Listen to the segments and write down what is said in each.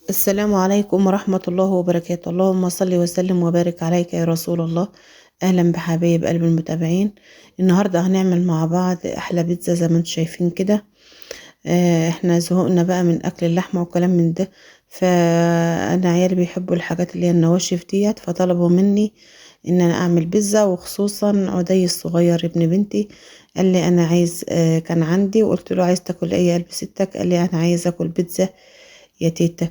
السلام عليكم ورحمة الله وبركاته. اللهم صل وسلم وبارك عليك يا رسول الله. أهلا بحبايب قلب المتابعين. النهاردة هنعمل مع بعض أحلى بيتزا زي ما انتم شايفين كده. احنا زهقنا بقى من أكل اللحمة وكلام من ده. فأنا عيالي بيحبوا الحاجات اللي هي النواشف ديت، فطلبوا مني إن أنا أعمل بيتزا، وخصوصا عدي الصغير ابن بنتي قال لي أنا عايز. كان عندي وقلت له عايز تاكل ايه يا قلب ستك؟ قال لي أنا عايز أكل بيتزا يا تيتا.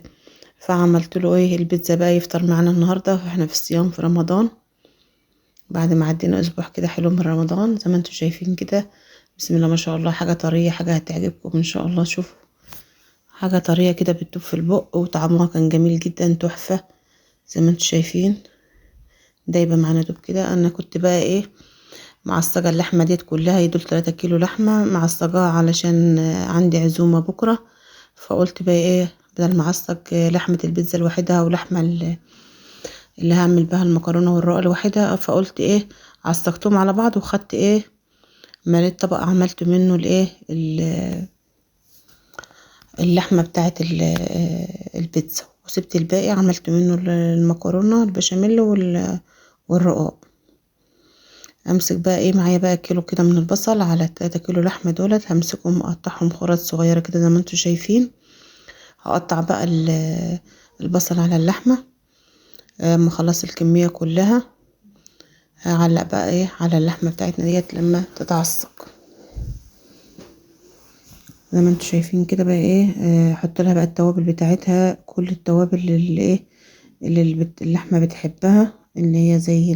فعملت له ايه البيتزا بقى يفطر معانا النهارده، احنا في الصيام في رمضان، بعد ما عدينا اسبوع كده حلو من رمضان زي ما انتم شايفين كده. بسم الله ما شاء الله، حاجه طريه، حاجه هتعجبكم ان شاء الله. شوفوا، حاجه طريه كده بتدوب في البق، وطعمها كان جميل جدا، تحفه زي ما انتم شايفين. دايبه معانا دوب كده. انا كنت بقى ايه معصجه اللحمه ديت كلها، يدول 3 كيلو لحمه معصجاها علشان عندي عزومه بكره. فقلت بقى ايه، بدل ما اعصج لحمه البيتزا لوحدها ولحمه اللي هعمل بها المكرونه والرقاق لوحدها، فقلت ايه عصقتهم على بعض، وخدت ايه مليت طبق عملت منه الايه اللحمه بتاعه البيتزا، وسبت الباقي عملت منه المكرونه البشاميل والرقاق. امسك بقى ايه معايا بقى كيلو كده من البصل على 3 كيلو لحمه دولت، همسكهم اقطعهم خرات صغيره كده زي ما انتم شايفين. هقطع بقى البصل على اللحمه. اما اخلص الكميه كلها هعلق بقى ايه على اللحمه بتاعتنا ديت لما تتعصق زي ما انتوا شايفين كده. بقى ايه احط لها بقى التوابل بتاعتها، كل التوابل اللي ايه اللي اللحمه بتحبها، اللي هي زي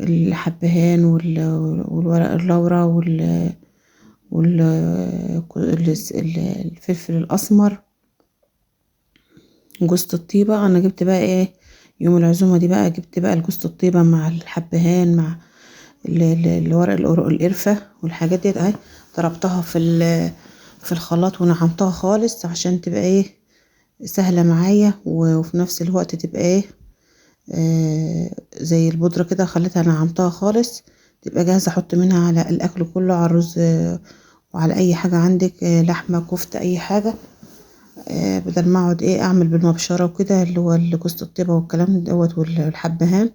الحبهان والورق اللورا وال الفلفل الاسمر، جوزة الطيبة. انا جبت بقى ايه يوم العزومة دي بقى، جبت بقى جوزة الطيبة مع الحبهان مع الورق القرفة والحاجات ديت اهي. ضربتها في الخلاط ونعمتها خالص عشان تبقى ايه سهلة معايا، وفي نفس الوقت تبقى ايه زي البودرة كده. خليتها نعمتها خالص تبقى جاهزة احط منها على الاكل كله، على الرز وعلى اي حاجة عندك، لحمة كفتة اي حاجة. بدل ما اقعد ايه اعمل بالمبشرة وكده اللي هو جوز الطيبة والكلام دوت والحبهان،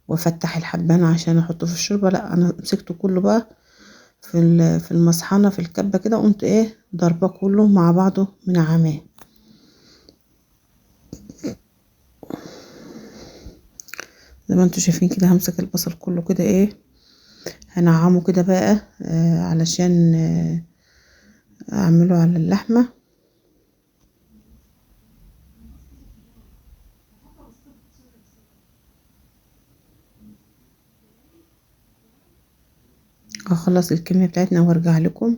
وافتح الحبهان عشان احطه في الشوربة. لا، انا مسكته كله بقى في المصحنة في الكبة كده، قمت ايه ضربه كله مع بعضه من عماه. زي ما انتوا شايفين كده، همسك البصل كله كده ايه هنعمه كده بقى علشان اعمله على اللحمة. هخلص الكمية بتاعتنا وارجع لكم.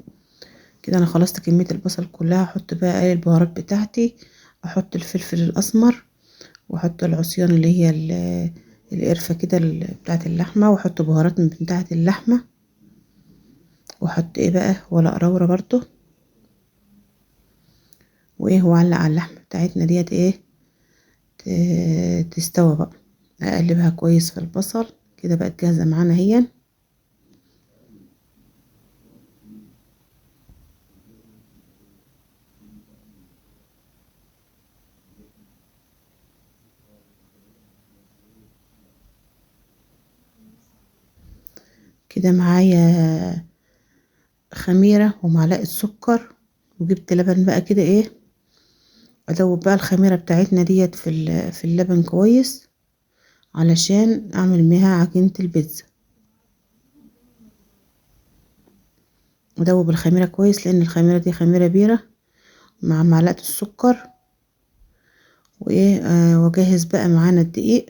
كده انا خلصت كمية البصل كلها. احط بقى ايه البهارات بتاعتي، احط الفلفل الاسمر، واحط العصيان اللي هي القرفة كده بتاعت اللحمة، واحط بهارات من بتاعت اللحمة، واحط ايه بقى ورق لورا برضو، وايه وعلق على اللحمة بتاعتنا ديت ايه تستوى بقى. اقلبها كويس في البصل كده، بقت جاهزة معانا هي. كده معايا خميرة ومعلقة سكر، وجبت لبن بقى كده ايه ادوب بقى الخميرة بتاعتنا ديت في اللبن كويس علشان اعمل بيها عجينة البيتزا. ادوب الخميرة كويس لان الخميرة دي خميرة بيرة، مع معلقة السكر وايه واجهز بقى معانا الدقيق.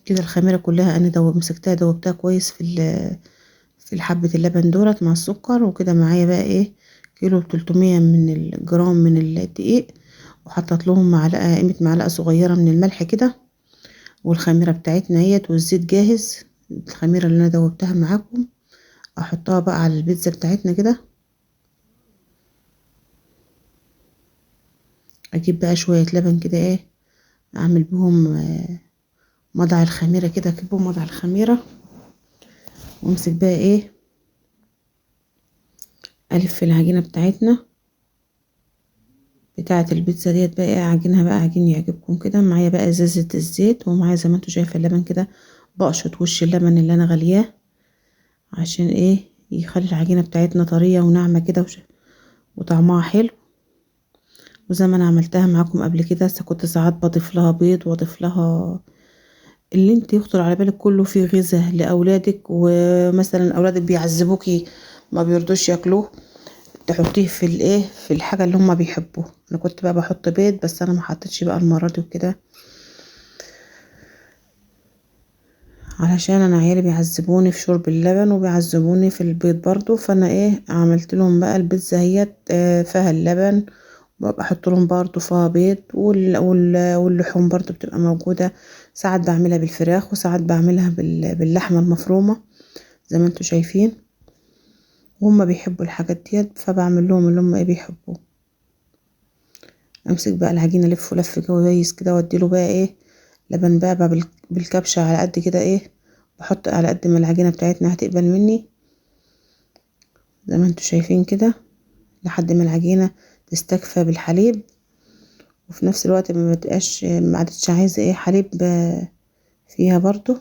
كده الخميرة كلها انا مسكتها دوبتها كويس في الحبة اللبن دولت مع السكر. وكده معايا بقى ايه كيلو 300 من الجرام من الدقيق، وحطت لهم معلقة قيمة معلقة صغيرة من الملح كده. والخميرة بتاعتنا اهيت والزيت جاهز. الخميرة اللي انا دوبتها معاكم احطها بقى على البيتزا بتاعتنا كده. اجيب بقى شوية لبن كده ايه اعمل بهم مضع الخميرة كده، اجيبهم مضع الخميرة، وامسك بقى ايه الف العجينة بتاعتنا بتاعة البيتزا ديت بقى ايه، عجينها بقى عجين يعجبكم كده. معايا بقى ازازة الزيت، ومعايا زي ما انتوا شايفة اللبن كده. بقشط وش اللبن اللي انا غلياه عشان ايه، يخلي العجينة بتاعتنا طرية وناعمة كده وطعمها حلو. وزي ما انا عملتها معاكم قبل كده، كنت ساعات بضيف لها بيض واضيف لها اللي انت يخطر على بالك كله فيه غذاء لاولادك. ومثلا اولادك بيعذبوكي ما بيرضوش ياكلوه، تحطيه في الايه، في الحاجه اللي هما بيحبوه. انا كنت بقى بحط بيض، بس انا ما حطيتش بقى المره دي وكده، علشان انا عيالي بيعذبوني في شرب اللبن وبيعذبوني في البيض برضو. فانا ايه، عملت لهم بقى البيتزا هي فيها اللبن، بحط لهم برضو فيها بيض، واللحوم برضو بتبقى موجوده. ساعات بعملها بالفراخ، وساعات بعملها باللحمه المفرومه زي ما انتوا شايفين. وهم بيحبوا الحاجات ديت، فبعمل لهم اللي هم ايه بيحبوه. امسك بقى العجينه الف لف كويس كده، واديله بقى ايه لبن بقى بالكبشه على قد كده ايه، بحط على قد ما العجينه بتاعتنا هتقبل مني زي ما انتوا شايفين كده، لحد ما العجينه تستكفى بالحليب. وفي نفس الوقت ما بتبقاش ما عادتش عايزه ايه حليب فيها برضو.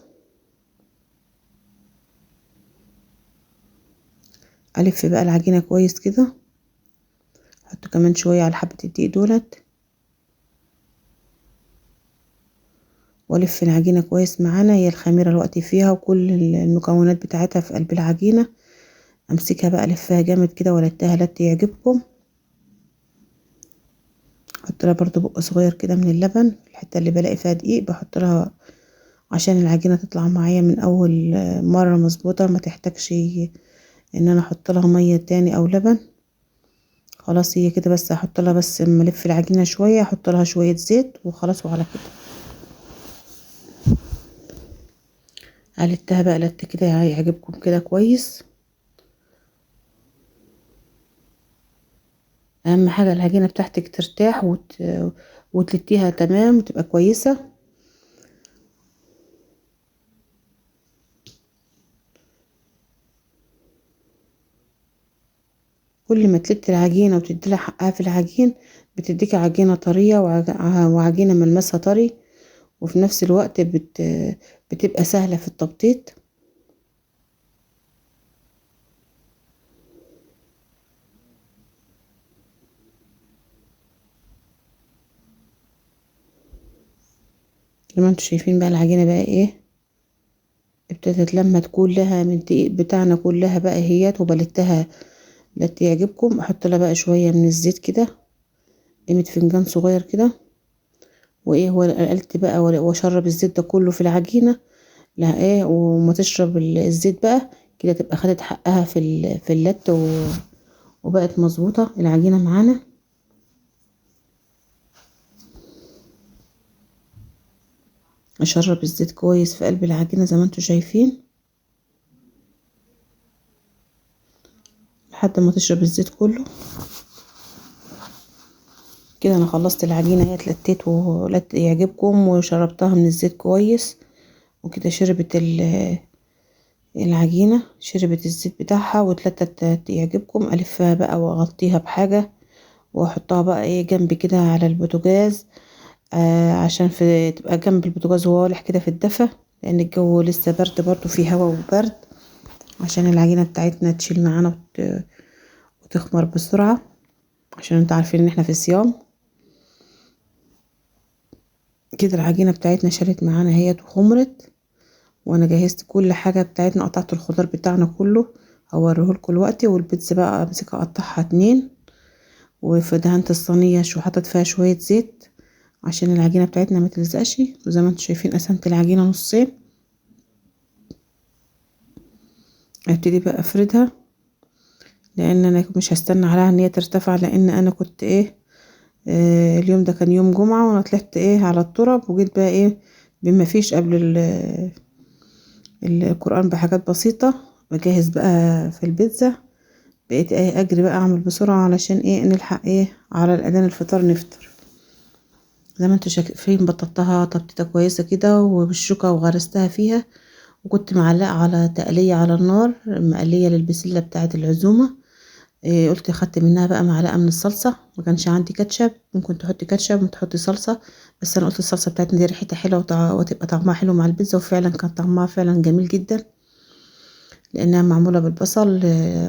الف بقى العجينه كويس كده، احط كمان شويه على حبه الدقيق دولت، والف العجينه كويس معانا. هي الخميره الوقت فيها وكل المكونات بتاعتها في قلب العجينه. امسكها بقى الفها جامد كده ولتها لت يعجبكم. احط لها برضو بق صغير كده من اللبن، الحته اللي بلاقي فيها دقيق بحط لها عشان العجينه تطلع معايا من اول مره مظبوطه، ما تحتاجش ان انا احط لها ميه تاني او لبن. خلاص هي كده بس. هحط لها بس اما الف العجينه شويه، احط لها شويه زيت وخلاص، وعلى كده قلتها بقى لت كده هيعجبكم كده كويس. اهم حاجه العجينه بتاعتك ترتاح وتلتيها تمام وتبقى كويسه. كل ما تلت العجينه وتدي لها حقها في العجين، بتديكي عجينه طريه وعجينه ملمسها طري، وفي نفس الوقت بتبقى سهله في التبطيط. زي ما انتوا شايفين بقى العجينه بقى ايه، ابتدت تتلمت كلها من الدقيق بتاعنا كلها بقى هيات، وبلتها لت يعجبكم. احط لها بقى شويه من الزيت كده، قيمه فنجان صغير كده، وايه هو قلت بقى واشرب الزيت ده كله في العجينه. لا ايه، وما تشرب الزيت بقى كده تبقى خدت حقها في اللت وبقت مظبوطه العجينه معانا. اشرب الزيت كويس في قلب العجينه زي ما انتوا شايفين، لحد ما تشرب الزيت كله كده. انا خلصت العجينه هي اتلتيت ولت يعجبكم، وشربتها من الزيت كويس، وكده شربت العجينه شربت الزيت بتاعها واتلتت يعجبكم. الفها بقى واغطيها بحاجه، واحطها بقى ايه جنبي كده على البوتاجاز، عشان تبقى جنب البوتاجاز وهو والح كده في الدفا، لان الجو لسه برد برضو، فيه هوا وبرد، عشان العجينه بتاعتنا تشيل معانا وتخمر بسرعه، عشان انتوا عارفين ان احنا في صيام. كده العجينه بتاعتنا شالت معانا هي وخمرت، وانا جهزت كل حاجه بتاعتنا، قطعت الخضار بتاعنا كله هوريهولكوا دلوقتي. والبيتزا بقى امسكها اقطعها 2، وفي دهنة الصينيه شو حطت فيها شويه زيت عشان العجينه بتاعتنا ما تلزقش. وزي ما انتم شايفين قسمت العجينه نصين. ابتدي بقى افردها، لان انا مش هستنى عليها ان هي ترتفع، لان انا كنت ايه اليوم ده كان يوم جمعة، وانا طلعت ايه على التراب، وجيت بقى ايه بما فيش قبل القرآن بحاجات بسيطة بجهز بقى في البيتزا. بقيت ايه اجري بقى اعمل بسرعة علشان ايه نلحق ايه على الاذان الفطار نفطر. زي ما انتوا شايفين بططتها تبطيطة كويسة كده وبالشوكة وغرستها فيها، وكنت معلقة على تقلية على النار، مقلية للبسلة بتاعة العزومة. قلت خدت منها بقى معلقه من الصلصه. ما كانش عندي كاتشب، ممكن تحطي كاتشب ممكن تحطي صلصه، بس انا قلت الصلصه بتاعتنا دي ريحتها حلوه وتبقى طعمها حلو مع البيتزا، وفعلا كان طعمها فعلا جميل جدا لانها معموله بالبصل،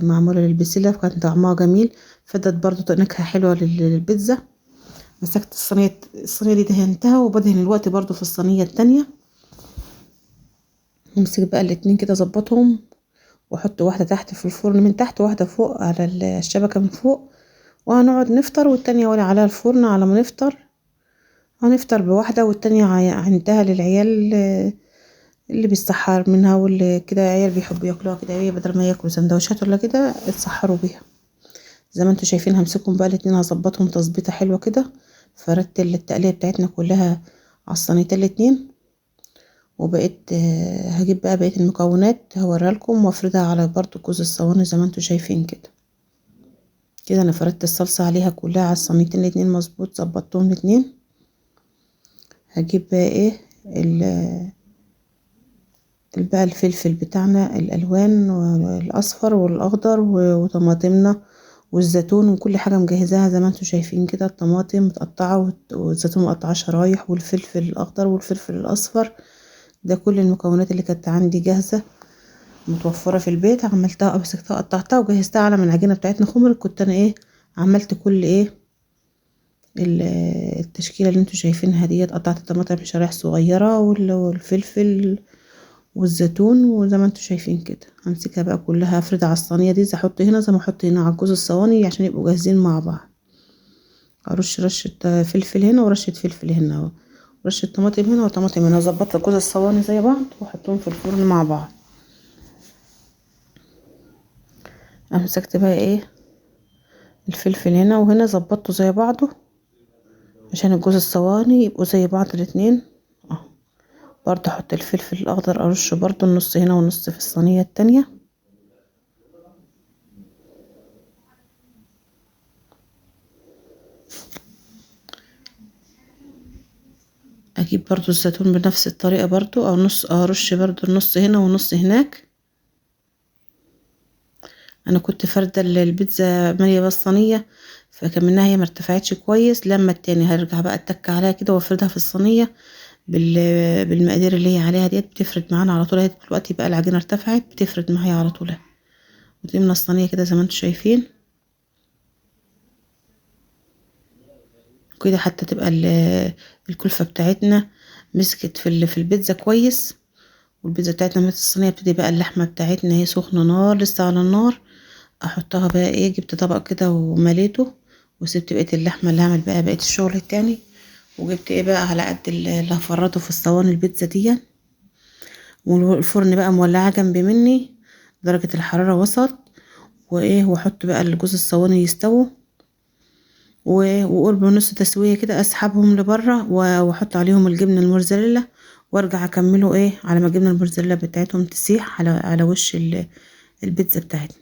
معموله للبسله، فكان طعمها جميل، فدت برضو نكهه حلوه للبيتزا. مسكت الصينيه دي دهنتها، وبدهن الوقت برضو في الصينيه التانية. امسك بقى الاتنين كده اظبطهم، واحط واحده تحت في الفرن من تحت، واحده فوق على الشبكه من فوق، وهنقعد نفطر، والتانية ولا على الفرن على ما نفطر. هنفطر بواحده، والتانية عندها للعيال اللي بيستحر منها، واللي كده عيال بيحبوا ياكلوها كده، هي بدل ما ياكلوا سندوتشات ولا كده اتسحروا بيها. زي ما انتوا شايفين همسكهم بقى الاتنين، هظبطهم تظبيطه حلوه كده. فردت التقليه بتاعتنا كلها على الصينيتين الاتنين، وبقيت هجيب بقى بقيه المكونات هوريها لكم، وافردها على برضو كوز الصواني زي ما انتوا شايفين كده. كده انا فردت الصلصه عليها كلها على الصينيتين الاتنين مظبوط، ظبطتهم الاتنين. هجيب بقى ايه بقى الفلفل بتاعنا الالوان، والاصفر والاخضر، وطماطمنا والزيتون، وكل حاجه مجهزاها زي ما انتوا شايفين كده. الطماطم متقطعه، والزيتون مقطعه شرايح، والفلفل الاخضر والفلفل الاصفر. ده كل المكونات اللي كانت عندي جاهزه متوفره في البيت، عملتها مسكتها قطعتها وجهزتها على من العجينه بتاعتنا خمر. كنت انا عملت كل التشكيله اللي انتوا شايفينها ديت. قطعت الطماطم شرايح صغيره، والفلفل والزيتون، وزي ما انتوا شايفين كده. همسكها بقى كلها افردها على الصينيه دي، زي احط هنا زي ما احط هنا على جوز الصواني عشان يبقوا جاهزين مع بعض. ارش رشه فلفل هنا ورشه فلفل هنا، ورشه طماطم هنا وطماطم هنا. ظبطت جوز الصواني زي بعض واحطهم في الفرن مع بعض. مسكت بقى الفلفل هنا وهنا، ظبطته زي بعضه عشان الجوز الصواني يبقوا زي بعض الاتنين. برضه احط الفلفل الاخضر، ارشه برضه النص هنا ونص في الصينيه التانية. اجيب برضو الزيتون بنفس الطريقة برضو، او نص ارش برضو النص هنا ونص هناك. انا كنت فردة البيتزا مالية بس صينية، فكان منها هي مرتفعتش كويس. لما التاني هرجع بقى اتك عليها كده وافردها في الصينية بالمقادير اللي هي عليها ديت، بتفرد معانا على طول. هي دلوقتي بقى العجينة ارتفعت، بتفرد معايا على طول. وتملى الصينية كده زي ما انتوا شايفين كده، حتى تبقى الكلفة بتاعتنا مسكت في البيتزا كويس. والبيتزا بتاعتنا مات الصينية، ابتدي بقى اللحمة بتاعتنا هي سخنة نار لسه على النار. احطها بقى جبت طبق كده ومليته، وسبت بقية اللحمة اللي هعمل بقى بقية الشغل التاني. وجبت بقى على قد اللي هفرطه في الصواني البيتزا دي. والفرن بقى مولعة جنب مني، درجة الحرارة وسط. واحط بقى الجوز الصواني يستووا، وقرب نص تسوية كده اسحبهم لبره، واحط عليهم الجبنة الموزاريلا، وارجع اكمله على ما الجبنة الموزاريلا بتاعتهم تسيح على وش البيتزا بتاعتنا.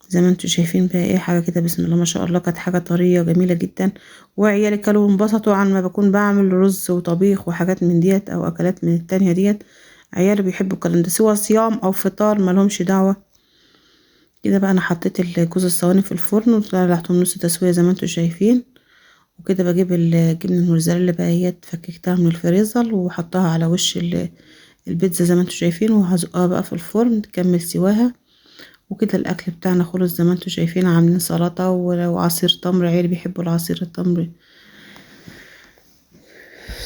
زي ما انتوا شايفين بقى حاجة كده بسم الله ما شاء الله. كانت حاجة طرية جميلة جدا، وعيالي كلوا وانبسطوا. عن ما بكون بعمل رز وطبيخ وحاجات من ديت او اكلات من التانية ديت، عيالي بيحبوا الكلام ده سواء صيام او فطار، مالهمش دعوة. كده بقى انا حطيت الجوز الصواني في الفرن وطلعتهم نص تسوية زي ما انتوا شايفين. وكده بجيب الجبنة الموزاريلا بقى فككتها من الفريزر وحطها على وش البيتزا زي ما انتوا شايفين، وهزقها بقى في الفرن تكمل سواها. وكده الاكل بتاعنا خلص زي ما انتوا شايفين. عاملين سلطة وعصير تمر، عيالي بيحبوا العصير التمر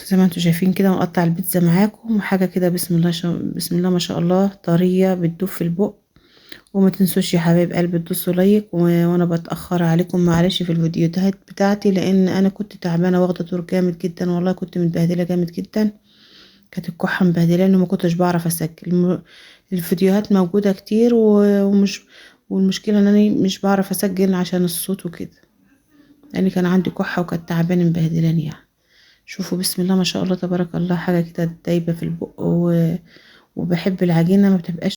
زي ما انتوا شايفين كده. ونقطع البيتزا معاكم وحاجة كده بسم الله بسم الله ما شاء الله، طرية بتدوب في البق. وما تنسوش يا حبايب قلبي تدوسوا لايك. وانا بتأخر عليكم معلش في الفيديوهات بتاعتي، لان انا كنت تعبانة واخدة دور جامد جدا، والله كنت متبهدلة جامد جدا. كانت الكحة مبهدلاني وما كنتش بعرف اسجل. الفيديوهات موجودة كتير ومش، والمشكلة ان انا مش بعرف اسجل عشان الصوت وكده، لان كان عندي كحة وكانت تعبانة مبهدلاني شوفوا بسم الله ما شاء الله تبارك الله، حاجة كده دايبة في البق. وبحب العجينة ما بتبقاش